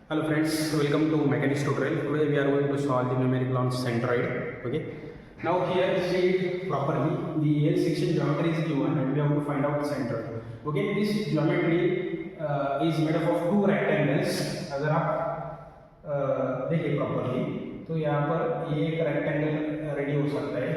Hello friends, welcome to mechanics tutorial. Today we are going to solve the numerical on centroid. Okay. Now here see properly the L section geometry is given and we have to find out centroid. Okay. This geometry is made up of two rectangles. अगर आप देखें properly तो यहाँ पर ये एक rectangle ready हो सकता है,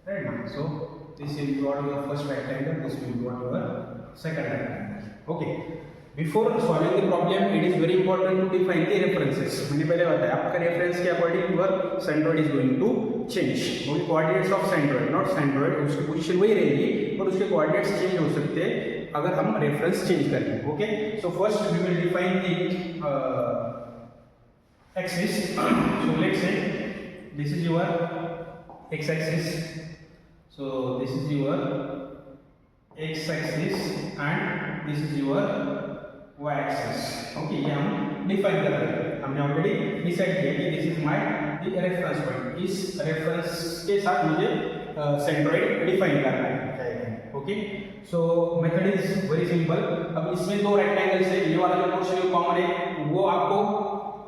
right ना? So this will be what your first rectangle. This will be what your second rectangle. Okay. Before solving the problem, it is very important to define the references. मैंने पहले बताया आपका reference के according your centroid is going to change. Only coordinates of centroid, not centroid. उसकी position वही रहेगी और उसके कोऑर्डिनेट्स चेंज हो सकते हैं अगर हम रेफरेंस चेंज करें. Okay, so first we will define the axis. So let's say this is your x axis. So this is your x axis and this is your y axis. Okay, ये हम define कर रहे हैं. हमने already decide किया कि this is my the reference point. इस reference के साथ मुझे सेंट्रॉइड डिफाइन करना है. Okay, so method is very simple. अब इसमें दो रेक्टेंगल्स है. ये वाला जो पोर्शन कॉमन है वो आपको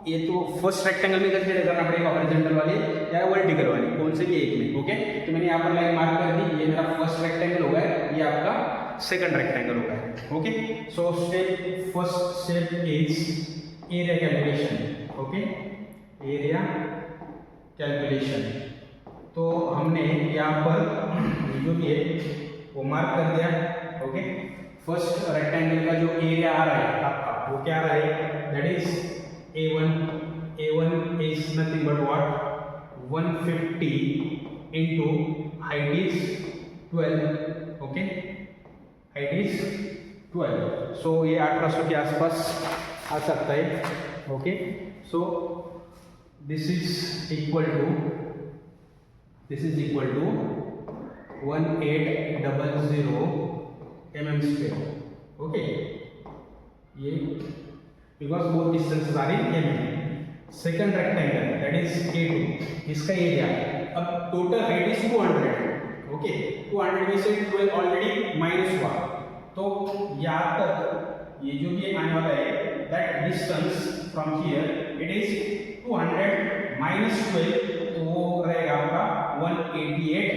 ये तो फर्स्ट रेक्टेंगल में कंसीडर करना पड़ेगा, हॉरिजॉन्टल वाले या वर्टिकल वाले, कौन से भी एक में. ओके, तो मैंने यहाँ पर लाइन मार्क कर दी. ये मेरा फर्स्ट रेक्टेंगल होगा, ये आपका सेकंड रेक्टेंगल होगा. Okay, so first step is area calculation. Okay, area calculation. तो हमने यहाँ पर जो भी है वो मार्क कर दिया. ओके, फर्स्ट रेक्टेंगल का जो एरिया आ रहा है आपका वो क्या आ रहा है, that is A1 is nothing but what, 150 into height is 12. okay, height is 12. so ये 1800 के आसपास आ सकता है. Okay, so this is equal to 1800 mm square. okay, ये because both distances are in mm. Second rectangle, that is A2, इसका area अब total height is 200. Okay, 200 में से 12 ऑलरेडी माइनस हुआ, तो यहाँ तक ये जो भी आने वाला है that distance from here it is 200 minus 12, तो वो रहेगा आपका 188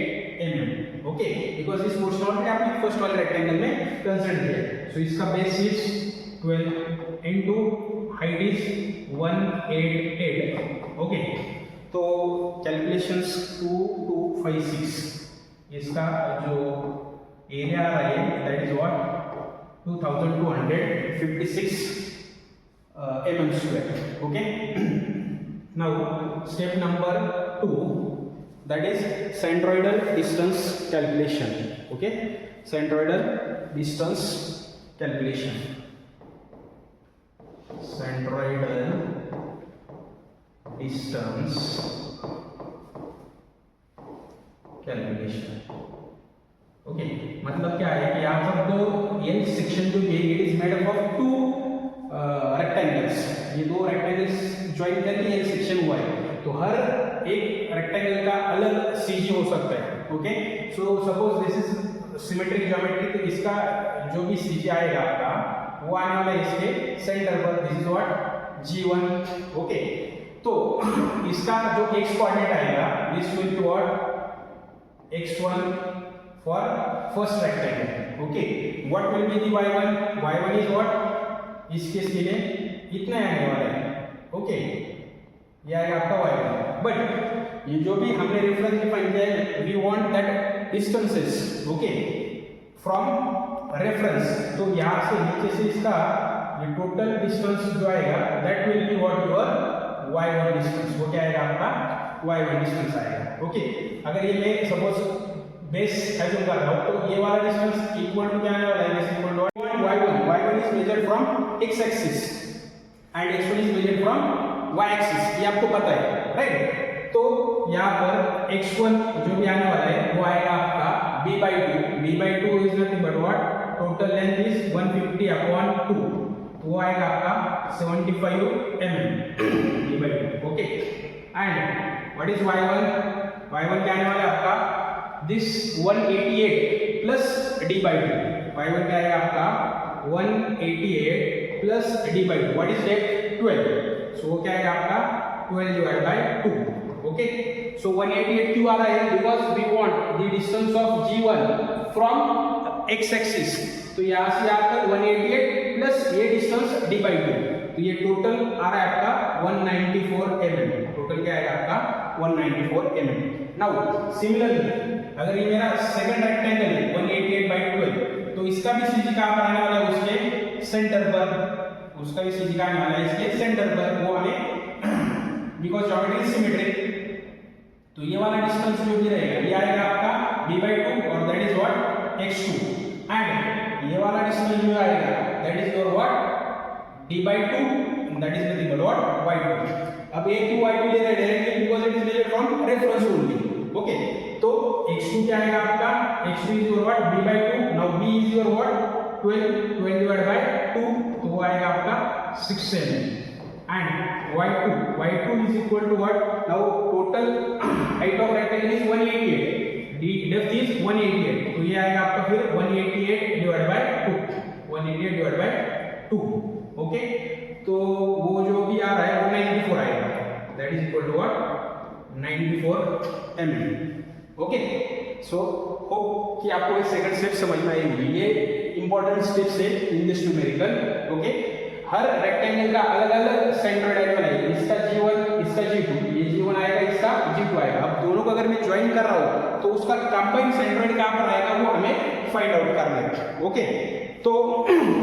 mm. ओके, बिकॉज इस पोर्शन ऑलरेडी आपने फर्स्ट वाले रेक्टेंगल में कंसीडर किया. सो इसका base is 12 into height is 188. Okay, तो कैलकुलेशंस 2256, इसका जो एरिया आ रहा है that is what 2256 mm square. Okay, now step number 2, that is centroidal distance calculation. Okay, centroidal distance calculation. Centroidal distance calculation. Okay, मतलब क्या है कि यहाँ पर दो एल सेक्शन जो है it is made up of to rectangles. ये दो रेक्टेंगल्स ज्वाइन करके एल सेक्शन हुआ है, तो हर एक रेक्टेंगल का अलग सीजी हो सकता है. Okay, so suppose this is symmetric geometry, तो इसका जो भी सीजी आएगा आपका वो आने वाला है इसके सेंटर पर. This is what G1. Okay, तो इसका जो x कोऑर्डिनेट आएगा this will be what x1 for first rectangle. Okay, what will be the y1 is what, इस केस के लिए इतना आने वाला है. ओके, ये आएगा आपका y1. बट ये जो भी हमने रेफरेंस डिफाइन किया है we want that distances. Okay, from reference, तो यहाँ से नीचे से इसका ये टोटल डिस्टेंस जो आएगा that will be what your y1 distance. वो क्या आएगा आपका y1 डिस्टेंस आएगा. ओके, अगर ये मैं सपोज बेस एज्यूम कर रहा हूँ तो ये वाला डिस्टेंस इक्वल टू क्या आने वाला है, is equal to y1 is measured from x axis and x1 is measured from y axis. ये आपको पता है, राइट? तो यहाँ पर x1 जो भी आने वाला है वो आएगा आपका b/2 is nothing but what, total length is 150 upon 2, तो वो आएगा आपका 75 mm b/2. Okay, and what is y1 क्या आने वाला है आपका दिस 188 प्लस d/2. y1 क्या आएगा आपका 188 plus d/2. What is that, 12, सो वो क्या आएगा आपका 12 डिवाइड बाय 2. ओके, सो 188 क्यों आ रहा है? Because we want the distance of G1 from x axis. तो यहाँ से आपका 188 प्लस ये डिस्टेंस d by 2, तो ये टोटल आ रहा है आपका 194 mm. टोटल क्या आएगा आपका 194 mm. नाउ सिमिलरली अगर ये मेरा सेकंड रेक्टेंगल है 188 by 12, तो इसका भी सीजी कहाँ पर आने वाला है? उसके सेंटर पर. उसका भी सीजी कहाँ आने वाला है? इसके सेंटर पर. वो हमें बिकॉज ज्योमेट्री इज सिमेट्रिक, तो ये वाला डिस्टेंस जो भी रहेगा ये आएगा आपका b by 2 और that is what x2, and ये वाला डिस्टेंस जो आएगा that is your what d by 2, that is nothing but what y2. अब a क्यों y2 ले रहे हैं directly? Because it is measured from reference only. Okay, तो x2 क्या आएगा आपका? x2 is your what b by 2. Now b is your what 12 divide by 2, तो वो आएगा आपका 6 mm. and y2 is equal to what? Now total height of rectangle is 188, the depth is 188, तो ये आएगा आपका फिर 188 divide by 2, 188 divide by 2. Okay, तो वो जो भी आ रहा है वो 94 आएगा, that is equal to what? 94 mm. Okay, so hope कि आपको ये सेकंड स्टेप समझ में आएगी. ये इंपॉर्टेंट स्टेप्स है in this numerical. Okay, her rectangle का अलग अलग सेंट्रोइड एंगल है. इसका G1, इसका G2, ये G1 आएगा, इसका G2 आएगा. अब दोनों को अगर मैं ज्वाइन कर रहा हूं तो उसका कंबाइंड सेंट्रोइड कहां पर आएगा वो हमें फाइंड आउट करना है. ओके, तो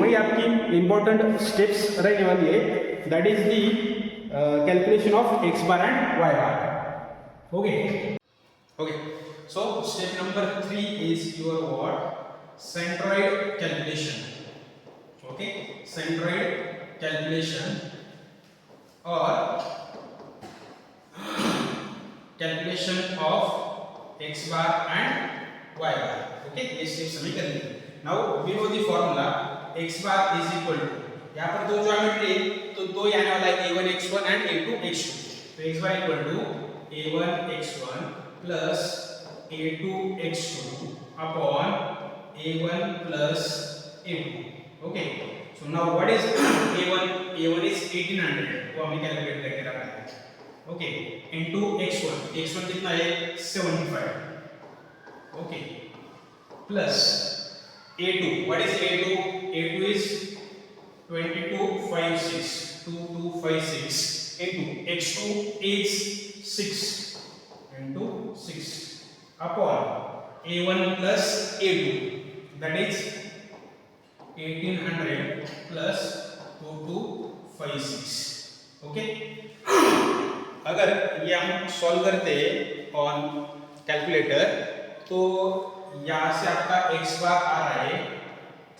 वही आपकी इंपॉर्टेंट स्टेप्स रहने वाली है, that is the calculation of x bar and y bar. Okay, so step number 3 is your what? Centroid calculation. Okay, centroid calculation or calculation of x bar and y bar. Okay, ये steps हमें करनी है. Now we know the formula x bar is equal to, यहाँ पर दो geometry है तो दो आने वाला है a1 x1 and a2 x2. तो x bar equal to a1 x1 plus a2 x2 upon a1 plus a2. Okay, so now what is a1? a1 is 1800, वो हमने कैलकुलेट करके रखा है. ओके, into x1 कितना है? 75. Okay, plus a2, what is a2? a2 is 2256 into x2 is 6 into 6 upon a1 plus a2, that is 1800 plus 2256. Okay, अगर ये हम सॉल्व करते ऑन कैलकुलेटर तो यहाँ से आपका x बार आ रहा है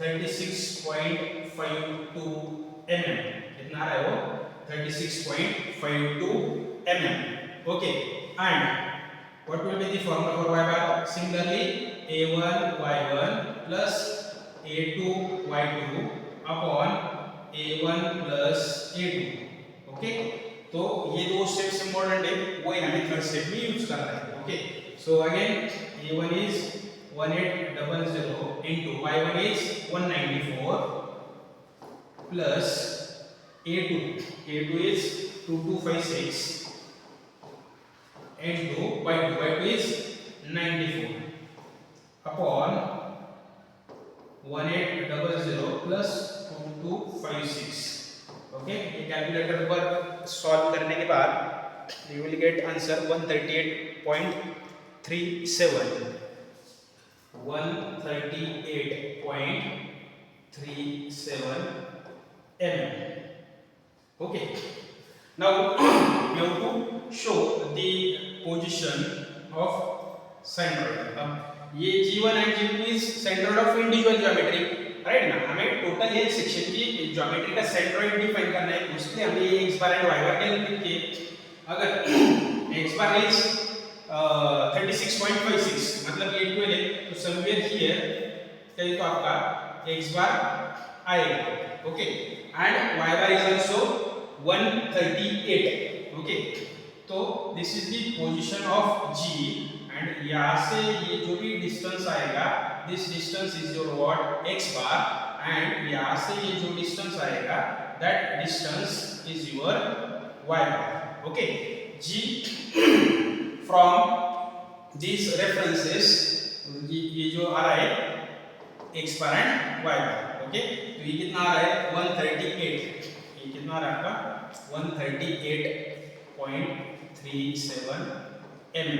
36.52 mm. कितना आ रहा है वो? 36.52 mm. Okay, and what will be the formula for y bar? Similarly, a1 y1 plus a2 y2 upon a1 plus a2. Okay, तो ये दो स्टेप्स इंपॉर्टेंट है, वही हमें थर्ड स्टेप में यूज करना है. Okay, so again a1 is 1800 into y1 is 194 plus a2 is 2256 into y2 is 94 upon 1800 plus 2256. Okay, ये कैलकुलेटर पर सॉल्व करने के बाद you will get answer 138.37 mm. Okay, now we have to show the position of centroid. अब ये G1 and G2 is centroid of individual geometry, right ना? हमें total ये सेक्शन की ज्योमेट्री का सेंट्रोइड डिफाइन करना है, उसके लिए हमें ये x bar and y bar calculate किए. अगर x बार इज 36.56 मतलब ये 12 है, तो समवेयर हियर कहीं तो आपका x बार आएगा. Okay, and y bar is also 138. Okay, तो this is the position of G, and यहाँ से ये जो भी डिस्टेंस आएगा, this distance is your what? x bar, and यहाँ से ये जो डिस्टेंस आएगा that distance is your y bar. Okay, G from these references, ये जो आ रहा है x bar and y bar. Okay, तो ये कितना आ रहा है 138, ये कितना आ रहा है आपका 138.37 mm एंड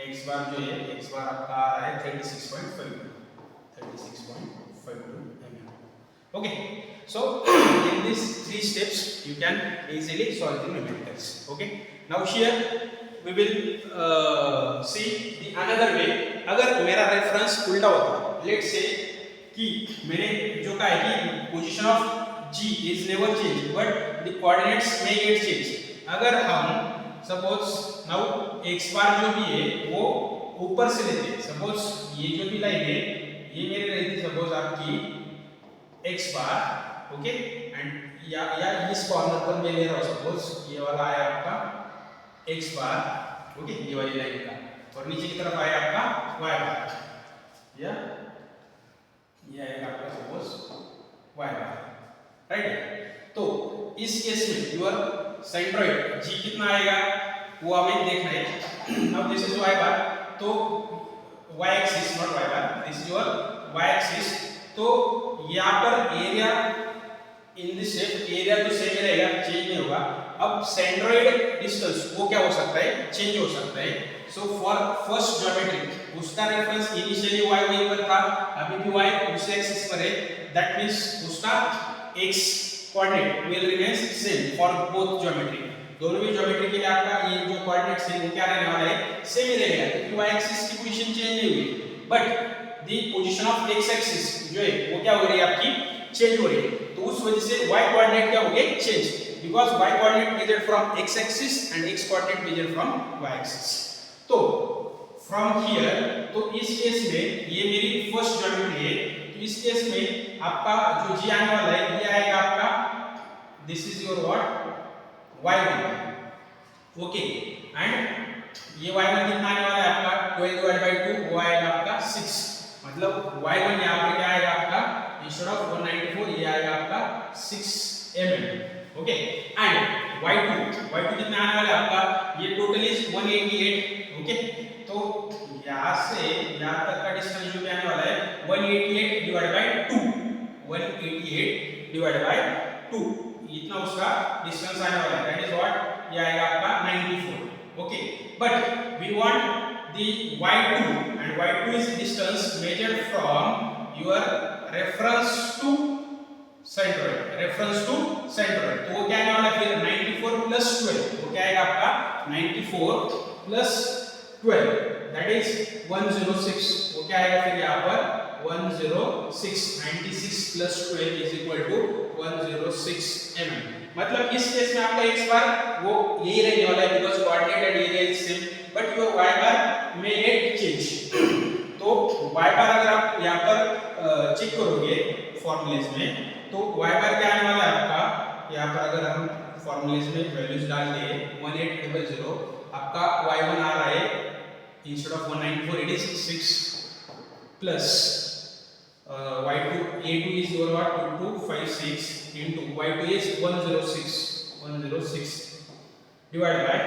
x bar जो है x bar आपका आ रहा है 36.52 mm. Okay, so in these three steps you can easily solve the numericals. Okay, now here we will see the another way. अगर मेरा रेफरेंस उल्टा होता, let's say कि मैंने जो कहा है कि position of G is never changed but the coordinates may get changed. अगर हम सपोज नाउ x बार जो भी है वो ऊपर से लेते हैं, सपोज ये जो भी लाइन है ये मेरी रहती सपोज आपकी x बार, ओके, एंड या इस कॉर्नर पर मैं ले रहा हूँ सपोज ये वाला है आपका x बार, ओके, ये वाली लाइन का, और नीचे की तरफ आया आपका y बार, या ये आएगा आपका सपोज y बार, राइट. तो इस केस में योर सेंट्रोइड g कितना आएगा वो हमें देखना है. नाउ दिस इज y बार, तो y axis not y bar, this is your y axis. तो यहाँ पर area in this shape area तो सेम रहेगा, चेंज नहीं होगा. अब सेंट्रोइड डिस्टेंस वो क्या हो सकता है, चेंज हो सकता है. सो फॉर फर्स्ट ज्योमेट्री उसका रेफरेंस इनिशियली y वहीं पर था, अभी भी y दूसरे एक्सिस पर है, दैट मींस उसका x coordinate will remain same for both geometry. दोनों भी ज्योमेट्री के लिए आपका ये जो कोऑर्डिनेट्स है वो क्या रहने वाला है, सेम ही रहेगा, क्योंकि y एक्सिस की पोजीशन चेंज नहीं हुई. But the position of x axis जो है वो क्या हो रही है आपकी, चेंज हो रही है. तो उस वजह से y कोऑर्डिनेट क्या हो गए, change, because y coordinate measured from x axis and x coordinate measured from y axis. तो फ्रॉम हियर, तो इस केस में ये मेरी फर्स्ट ज्योमेट्री है, तो इस केस में आपका जो g आने वाला है ये आएगा आपका, this is your what, y1, okay, and ये y1 कितना आने वाला है आपका 12 डिवाइड बाय 2, वो आएगा आपका 6, मतलब y1 यहाँ पर क्या आएगा आपका, इंस्टेड ऑफ 194 ये आएगा आपका 6 mm, ओके. एंड y2 कितना आने वाला है आपका, ये टोटल इज 188, ओके. तो यहाँ से यहाँ तक का डिस्टेंस जो आने वाला है 188 डिवाइड बाय 2, 188 डिवाइड बाय 2, इतना उसका डिस्टेंस आने वाला है, दैट इज व्हाट, ये आएगा आपका 94, okay. But we want the y2, and y2 is distance measured from your reference to centroid, तो वो क्या आने वाला है फिर 94 प्लस 12, वो क्या आएगा आपका 94 प्लस 12, दैट इज 106, वो क्या आएगा फिर यहाँ पर 106, 96 plus 12 is equal to 106 mm. मतलब इस केस में आपका x बार वो यही रहने वाला है, because coordinate and area is same, but your y बार में गेट चेंज. तो y बार अगर आप यहाँ पर चेक करोगे फॉर्मूलेज में, तो y बार क्या आने वाला है आपका, यहाँ पर अगर हम फॉर्मूलेज में वैल्यूज डाल दें 1800, आपका y1 आ रहा है instead of 194 it is 6 plus y2, a2 is your what, 2256 into y2 is 106 divided by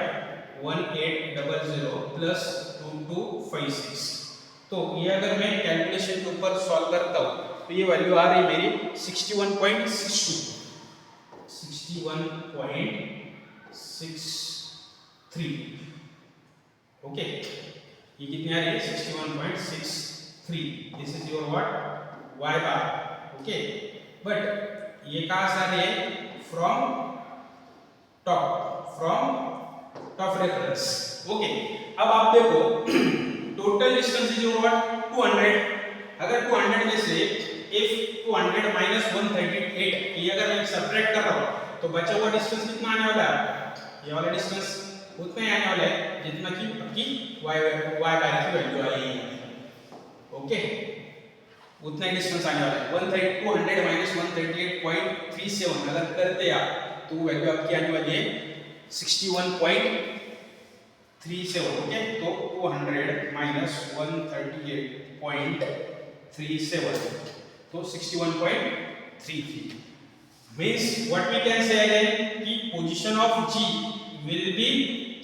1800 plus 2256. तो ये अगर मैं कैलकुलेशन के ऊपर सॉल्व करता हूँ तो ये वैल्यू आ रही है मेरी 61.63, ओके. ये कितनी आ रही है 61.63, this is your what, y bar, okay. But ये कहाँ से आ रही है, फ्रॉम टॉप रेफरेंस, ओके. अब आप देखो total distance is your what 200. अगर 200 में से if 200 minus 138 ये अगर मैं सब्ट्रैक्ट कर रहा हूँ तो बचा हुआ डिस्टेंस कितना आने वाला है, ये वाला डिस्टेंस उतना ही आने वाला है जितना कि आपकी y बार की वैल्यू आई है, ओके. उतना ही डिस्टेंस आने वाला है. 200 माइनस 138.37 अगर करते आप तो वैल्यू आपकी आने वाली है 61.37, ओके. तो 200 माइनस 138.37 तो 61.33. Means what we can say again कि position of G will be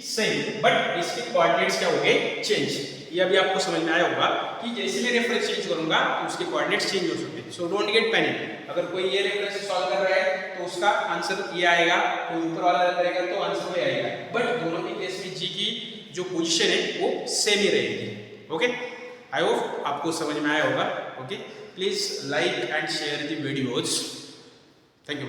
same but इसके कोऑर्डिनेट्स क्या हो गए चेंज। ये अभी आपको समझ में आया होगा कि जैसे मैं रेफरेंस चेंज करूंगा तो उसके कोऑर्डिनेट्स चेंज हो सकते हैं। So don't get panic. अगर कोई ये रेफरेंस सॉल्व कर रहा है तो उसका आंसर ये आएगा, कोई ऊपर वाला करेगा तो आंसर वो आएगा, बट दोनों के केस में जी की जो पोजीशन है वो सेम ही रहेगी। ओके, आई होप आपको समझ में आया होगा। Okay, please like and share the videos. Thank you.